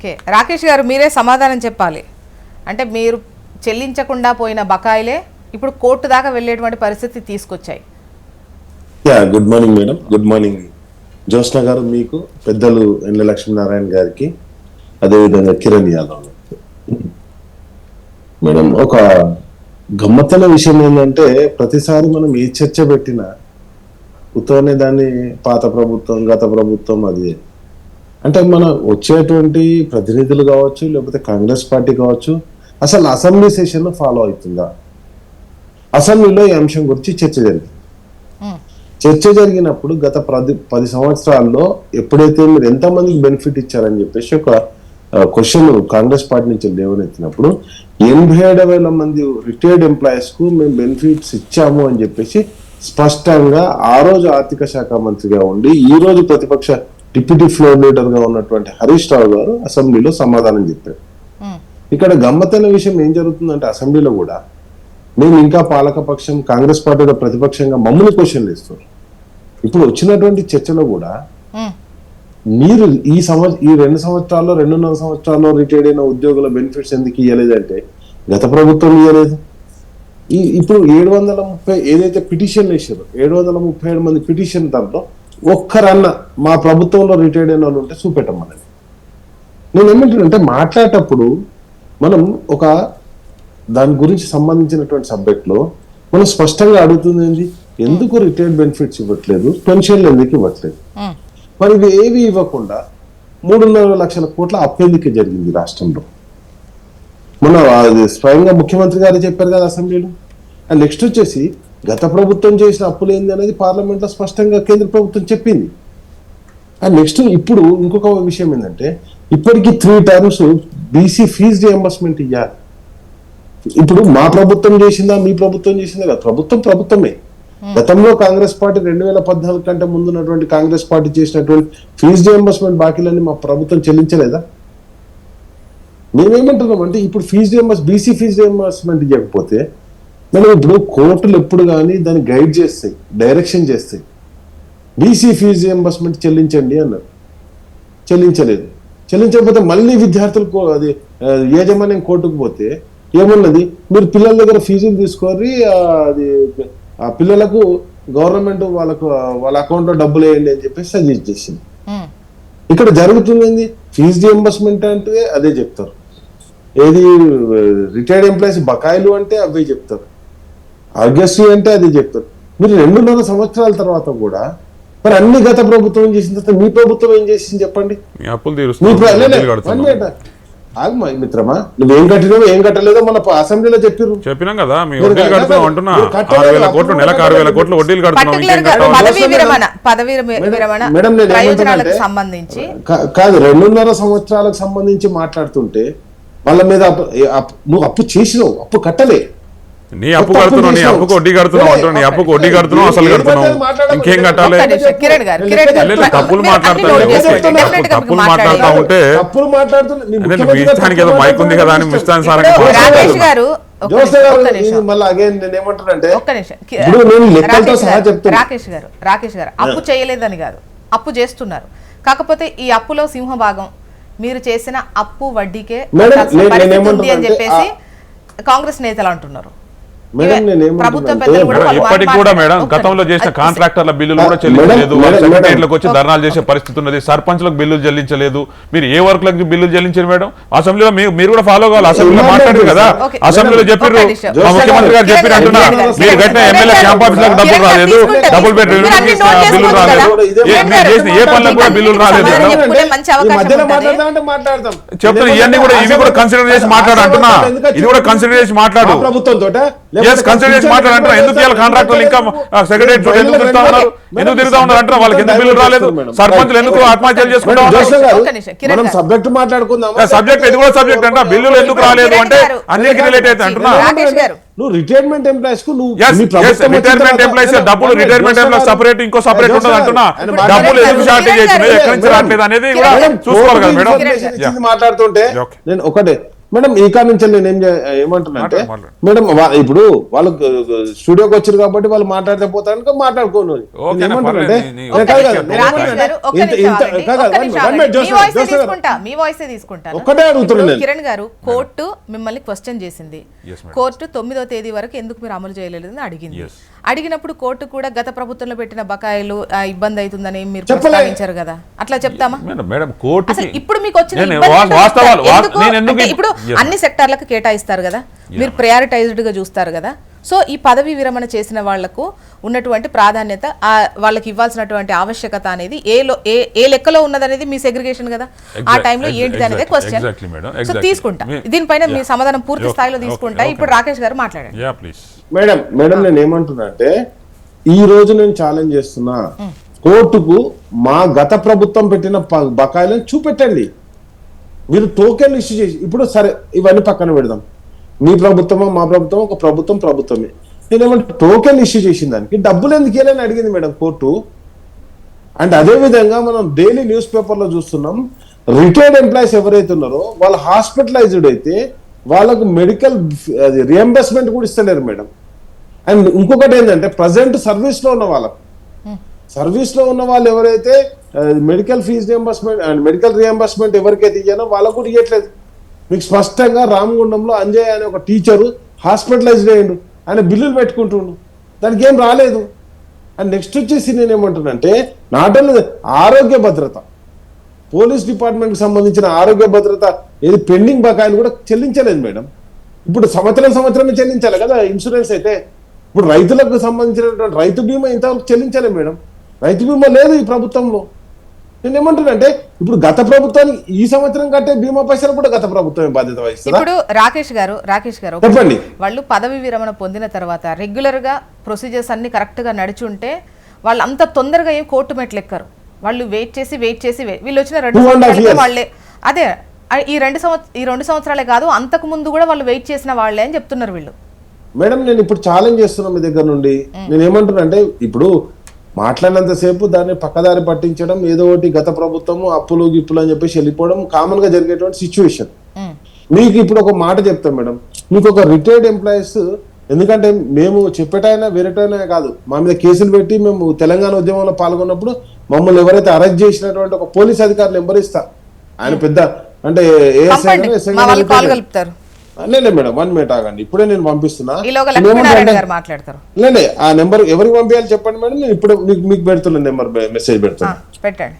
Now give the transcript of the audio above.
Okay Rakesh గారు మీరే సమాధానం చెప్పాలి. అంటే మీరు చెల్లించకుండా పోయిన బకాయిలే ఇప్పుడు కోర్టు దాకా వెళ్ళేటువంటి పరిస్థితి తీసుకొచ్చాయి. Good morning madam. Good morning Jyotsna గారు, మీకు పెద్దలు ఎన్ల లక్ష్మీనారాయణ గారికి, అదేవిధంగా కిరణ్ యాదవ్ మేడం. ఒక గమ్మత్తైన విషయం ఏంటంటే ప్రతిసారి మనం ఏ చర్చ పెట్టినా ఉత్తనే దాన్ని పాత ప్రభుత్వం, గత ప్రభుత్వం, అది అంటే మన వచ్చేటువంటి ప్రతినిధులు కావచ్చు, లేకపోతే కాంగ్రెస్ పార్టీ కావచ్చు, అసలు అసెంబ్లీ సెషన్ ఫాలో అవుతుందా? అసెంబ్లీలో ఈ అంశం గురించి చర్చ జరిగింది. చర్చ జరిగినప్పుడు గత 10 సంవత్సరాల్లో ఎప్పుడైతే మీరు ఎంతమందికి బెనిఫిట్ ఇచ్చారని చెప్పేసి ఒక క్వశ్చన్ కాంగ్రెస్ పార్టీ నుంచి లేవనెత్తినప్పుడు 87,000 మంది రిటైర్డ్ ఎంప్లాయీస్ కు మేము బెనిఫిట్స్ ఇచ్చాము అని చెప్పేసి స్పష్టంగా ఆ రోజు ఆర్థిక శాఖ మంత్రిగా ఉండి ఈ రోజు ప్రతిపక్ష డిప్యూటీ ఫ్లోర్ లీడర్ గా ఉన్నటువంటి హరీష్ రావు గారు అసెంబ్లీలో సమాధానం చెప్పారు. ఇక్కడ గమ్మత్తైన విషయం ఏం జరుగుతుందంటే అసెంబ్లీలో కూడా మేము ఇంకా పాలకపక్షం, కాంగ్రెస్ పార్టీలో ప్రతిపక్షంగా మమ్మల్ని క్వశ్చన్లు ఇస్తారు. ఇప్పుడు వచ్చినటువంటి చర్చలో కూడా మీరు ఈ 2 సంవత్సరాల్లో 2.5 సంవత్సరాల్లో రిటైర్డ్ అయిన ఉద్యోగుల బెనిఫిట్స్ ఎందుకు ఇవ్వలేదంటే గత ప్రభుత్వం ఇవ్వలేదు. ఇప్పుడు 730 ఏదైతే పిటిషన్లు వేసారో 737 మంది పిటిషన్ దాంట్లో ఒక్కరన్నా మా ప్రభుత్వంలో రిటైర్డ్ అయిన వాళ్ళు ఉంటే చూపెట్టమని. నేను ఏమంటానంటే మాట్లాడేటప్పుడు మనం ఒక దాని గురించి సంబంధించినటువంటి సబ్జెక్ట్ లో మనం స్పష్టంగా అడుగుతుంది ఏంటి, ఎందుకు రిటైర్డ్ బెనిఫిట్స్ ఇవ్వట్లేదు, పెన్షన్లు ఎందుకు ఇవ్వట్లేదు, మరి ఇవి ఏవి ఇవ్వకుండా 3.5 లక్షల కోట్ల అప్పు ఎందుకు జరిగింది రాష్ట్రంలో? మన స్వయంగా ముఖ్యమంత్రి గారు చెప్పారు కదా అసెంబ్లీలో. అండ్ నెక్స్ట్ వచ్చేసి గత ప్రభుత్వం చేసిన అప్పులు ఏంది అనేది పార్లమెంట్ లో స్పష్టంగా కేంద్ర ప్రభుత్వం చెప్పింది. అండ్ నెక్స్ట్ ఇప్పుడు ఇంకొక విషయం ఏంటంటే ఇప్పటికీ 3 టర్మ్స్ బీసీ ఫీజు రియంబర్స్మెంట్ ఇవ్వాలి. ఇప్పుడు మా ప్రభుత్వం చేసిందా, మీ ప్రభుత్వం చేసిందా కదా, ప్రభుత్వమే. గతంలో కాంగ్రెస్ పార్టీ 2014 కంటే ముందున్నటువంటి కాంగ్రెస్ పార్టీ చేసినటువంటి ఫీజు రియంబర్స్మెంట్ బాకీలన్నీ మా ప్రభుత్వం చెల్లించలేదా? మేమేమంటున్నాం అంటే ఇప్పుడు బీసీ ఫీజు రియంబర్స్మెంట్ ఇవ్వకపోతే మనం ఇప్పుడు కోర్టులు ఎప్పుడు కానీ దాన్ని గైడ్ చేస్తాయి, డైరెక్షన్ చేస్తాయి. బీసీ ఫీజు రియంబర్స్మెంట్ చెల్లించండి అన్నారు, చెల్లించకపోతే మళ్ళీ విద్యార్థులకు అది యాజమాన్యం కోర్టుకు పోతే ఏమున్నది, మీరు పిల్లల దగ్గర ఫీజులు తీసుకోరి, అది ఆ పిల్లలకు గవర్నమెంట్ వాళ్ళ అకౌంట్ లో డబ్బులు వేయండి అని చెప్పేసి సజెస్ట్ చేసింది. ఇక్కడ జరుగుతుంది ఫీజు రియంబర్స్మెంట్ అంటే అదే చెప్తారు, ఏది రిటైర్డ్ ఎంప్లాయీస్ బకాయిలు అంటే అవే చెప్తారు, ఆరోగ్యశ్రీ అంటే అదే చెప్తారు. మీరు 2.5 సంవత్సరాల తర్వాత కూడా మరి అన్ని గత ప్రభుత్వం చేసిన తర్వాత మీ ప్రభుత్వం ఏం చేసింది చెప్పండి? మిత్రమా, నువ్వేం కట్టినావు ఏం కట్టలేదో మన అసెంబ్లీలో చెప్పినాం కదా. కాదు 2.5 సంవత్సరాలకు సంబంధించి మాట్లాడుతుంటే వాళ్ళ మీద నువ్వు అప్పు చేసినావు, అప్పు కట్టలే, నీ అప్పు కడుతున్నావు, నీ అప్పుకు వడ్డీ కడుతున్నావు అంటారు, నీ అప్పుకు వడ్డీ కడుతున్నావు, అసలు కడుతున్నావు, ఇంకేం కట్టాలి? తప్పులు మాట్లాడుతా ఉంటే మీ ఇష్టానికి ఏదో మైక్ ఉంది కదా అని ఇష్టానుసారంగా రాకేష్ గారు అప్పు చేయలేదని కాదు, అప్పు చేస్తున్నారు. కాకపోతే ఈ అప్పులో సింహభాగం మీరు చేసిన అప్పు వడ్డీకే ఉంది అని చెప్పేసి కాంగ్రెస్ నేతలు అంటున్నారు. ఇప్పటికి కూడా మేడం గతంలో చేసిన కాంట్రాక్టర్ల బిల్లులు కూడా చెల్లించలేదు, సెక్రటరీలకు వచ్చి ధర్నాలు చేసే పరిస్థితి ఉన్నది, సర్పంచ్లకు బిల్లులు చెల్లించలేదు. మీరు ఏ వర్క్లకు బిల్లులు చెల్లించారు మేడం? అసెంబ్లీలో మీరు కూడా ఫాలో కావాలి. అసెంబ్లీలో మాట్లాడారు కదా, అసెంబ్లీలో చెప్పారు, మా ముఖ్యమంత్రి గారు చెప్పారు అంటున్నా, మీరు కట్టిన ఎమ్మెల్యే క్యాంప్ ఆఫీసులకు డబ్బులు రాలేదు, డబుల్ బెడ్రూమ్ బిల్లులు రాలేదు, మీరు చేసిన ఏ పనులకు కూడా బిల్లులు రాలేదు. చెప్తున్నా ఇవన్నీ కూడా ఇవి కూడా కన్సిడర్ చేసి మాట్లాడు అంటున్నా, ఇది కూడా కన్సిడర్ చేసి మాట్లాడు, ప్రభుత్వంతో కన్సిడర్ చేసి మాట్లాడంటున్నా. ఎందుకు ఇవాళ కాంట్రాక్టర్లు ఇంకా సెక్రటరీ ఎందుకు తిరుగుతా ఉన్నారు అంటారు, వాళ్ళకి ఎందుకు బిల్లు రాలేదు, సర్పంచులు ఎందుకు ఆత్మహత్యలు చేసుకుంటా ఉన్నారు? సబ్జెక్ట్ ఇది కూడా సబ్జెక్ట్ అంట, బిల్లులు ఎందుకు రాలేదు అంటే అన్నిటికీ రిలేట్ అయితే అంటున్నా. నువ్వు రిటైర్మెంట్ ఎంప్లాయీస్ కు రిటైర్మెంట్ ఎంప్లాయీస్ డబ్బులు రిటైర్మెంట్ ఎంప్లాయీస్ సపరేట్ ఇంకో సపరేట్ ఉంటుంది అంటున్నా. డబ్బులు ఎందుకు షార్టేజ్ అవుతున్నాయి, ఎక్కడి నుంచి రావట్లేదు అనేది కూడా చూసుకోవాలి కదా మేడం. మాట్లాడుతుంటే నేను ఒకటే, మేడం ఈ కాడ నుంచి నేను ఏమంటున్నానంటే మాట్లాడు. మేడం ఇప్పుడు వాళ్ళు స్టూడియోకి వచ్చారు కాబట్టి వాళ్ళు మాట్లాడితే పోతాను మాట్లాడుకోను ఓకే, ఏమంటారంటే నీ- రాకేష్ గారు, ఒక్క నిమిషం ఆగండి. మీ వాయిసే తీసుకుంటా, మీ వాయిసే తీసుకుంటాను. ఒక్కటే అడుగుతున్నాను ఇప్పుడు నేను. కిరణ్ గారు, కోర్టు మిమ్మల్ని క్వశ్చన్ చేసింది. Yes, madam. కోర్టు 9వ తేదీ వరకు ఎందుకు మీరు అమలు చేయలేదని అడిగింది. Yes. అడిగినప్పుడు కోర్టు కూడా గత ప్రభుత్వంలో పెట్టిన బకాయిలు ఇబ్బంది అవుతుందని మీరు చెప్పలే. ప్రస్తావించారు కదా, అట్లా చెప్తామా? మేడం కోర్టుకి అసలు ఇప్పుడు మీకు వచ్చిన నేను ఇబ్బంది ఏంటో వాస్తవాలు చెప్తారు. ఎందుకు? నేను ఎందుకు అంటే ఇప్పుడు Yes. అన్ని సెక్టార్లకు కేటాయిస్తారు కదా, మీరు ప్రయారిటైజ్డ్ గా చూస్తారు కదా. సో ఈ పదవి విరమణ చేసిన వాళ్లకు ఉన్నటువంటి ప్రాధాన్యత, వాళ్ళకి ఇవ్వాల్సినటువంటి ఆవశ్యకత అనేది ఏ లెక్కలో ఉన్నదనేది మీ సెగ్రిగేషన్ కదా. ఆ టైంలో ఏంటిది అనేది question. Exactly, madam. So Exactly. తీసుకుంటా, దీనిపైన మీ సమాధానం పూర్తి Okay. స్థాయిలో తీసుకుంటా. Okay. ఇప్పుడు రాకేష్ గారు మాట్లాడండి. Yeah please. మేడం నేను ఏమంటున్నా అంటే ఈ రోజు నేను ఛాలెంజ్ చేస్తున్నా, కోర్టుకు మా గత ప్రభుత్వం పెట్టిన బకాయిలను చూపెట్టండి. మీరు టోకెన్ ఇష్యూ చేసి ఇప్పుడు సరే ఇవన్నీ పక్కన పెడదాం. మీ ప్రభుత్వమో మా ప్రభుత్వం ఒక ప్రభుత్వమే. నేనేమంటే టోకెన్ ఇష్యూ చేసిన దానికి డబ్బులు ఎందుకు ఇవ్వాలని అడిగింది మేడం కోర్టు. అండ్ అదే విధంగా మనం డైలీ న్యూస్ పేపర్లో చూస్తున్నాం, రిటైర్డ్ ఎంప్లాయీస్ ఎవరైతే ఉన్నారో వాళ్ళు హాస్పిటలైజ్డ్ అయితే వాళ్ళకు మెడికల్ రియంబర్స్మెంట్ కూడా ఇస్తలేరు మేడం. అండ్ ఇంకొకటి ఏంటంటే ప్రజెంట్ సర్వీస్లో ఉన్న వాళ్ళు ఎవరైతే medical fees reimbursement and medical reimbursement ఎవరికైతే ఇయ్యానో వాళ్ళకు కూడా ఇవ్వట్లేదు. మీకు స్పష్టంగా రామగుండంలో అంజయ్ అనే ఒక టీచరు హాస్పిటలైజ్డ్ అయ్యిండు, ఆయన బిల్లులు పెట్టుకుంటుండు, దానికి ఏం రాలేదు. అండ్ నెక్స్ట్ వచ్చేసి నేను ఏమంటున్నానంటే నాట్ ఓన్లీ ఆరోగ్య భద్రత, పోలీస్ డిపార్ట్మెంట్కి సంబంధించిన ఆరోగ్య భద్రత ఏది పెండింగ్ బకాయిలు కూడా చెల్లించలేదు మేడం. ఇప్పుడు సంవత్సరమే చెల్లించాలి కదా ఇన్సూరెన్స్ అయితే. ఇప్పుడు రైతులకు సంబంధించినటువంటి రైతు బీమా ఇంతవరకు చెల్లించలేదు మేడం. రైతు బీమా లేదు ఈ ప్రభుత్వంలో. నేను ఏమంటున్నానంటే ఇప్పుడు గత ప్రభుత్వానికి ఈ సంవత్సరం కట్టే బీమా పైసలు కూడా గత ప్రభుత్వమే బాధ్యత వహిస్తుంది. ఇప్పుడు రాకేష్ గారు చెప్పండి. వాళ్ళు పదవి విరమణ పొందిన తర్వాత రెగ్యులర్ గా ప్రొసీజర్స్ అన్ని కరెక్ట్ గా నడుచుంటే వాళ్ళు అంత తొందరగా ఏం కోర్టు మెట్లు ఎక్కరు. వాళ్ళు వెయిట్ చేసి వీళ్ళు వచ్చిన 2 సంవత్సరాలు వాళ్ళే అదే ఈ 2 సంవత్సరాలే కాదు, అంతకు ముందు కూడా వాళ్ళు వెయిట్ చేసిన వాళ్ళే అని చెప్తున్నారు వీళ్ళు. మేడం నేను ఇప్పుడు ఛాలెంజ్ చేస్తున్నా మీ దగ్గర నుండి. నేను ఏమంటున్నా అంటే ఇప్పుడు మాట్లాడినంతసేపు దాన్ని పక్కదారి పట్టించడం, ఏదో ఒకటి గత ప్రభుత్వము అప్పులు గిప్పులు అని చెప్పేసి వెళ్ళిపోవడం కామన్ గా జరిగేటువంటి సిచ్యువేషన్. మీకు ఇప్పుడు ఒక మాట చెప్తాం మేడం, మీకు ఒక రిటైర్డ్ ఎంప్లాయీస్, ఎందుకంటే మేము చెప్పేటైనా వేరేటైనా కాదు, మా మీద కేసులు పెట్టి మేము తెలంగాణ ఉద్యమంలో పాల్గొన్నప్పుడు మమ్మల్ని ఎవరైతే అరెస్ట్ చేసినటువంటి ఒక పోలీస్ అధికారులు నెంబర్ ఇస్తా, ఆయన పెద్ద అంటే లేదు మేడం 1 మినిట్ ఆగండి, ఇప్పుడే నేను పంపిస్తున్నా. లేదు ఆ నెంబర్ ఎవరికి పంపించాలి చెప్పండి మేడం, నేను ఇప్పుడు మీకు పెడుతున్నా నెంబర్ మెసేజ్ పెడుతున్నా. పెట్టండి.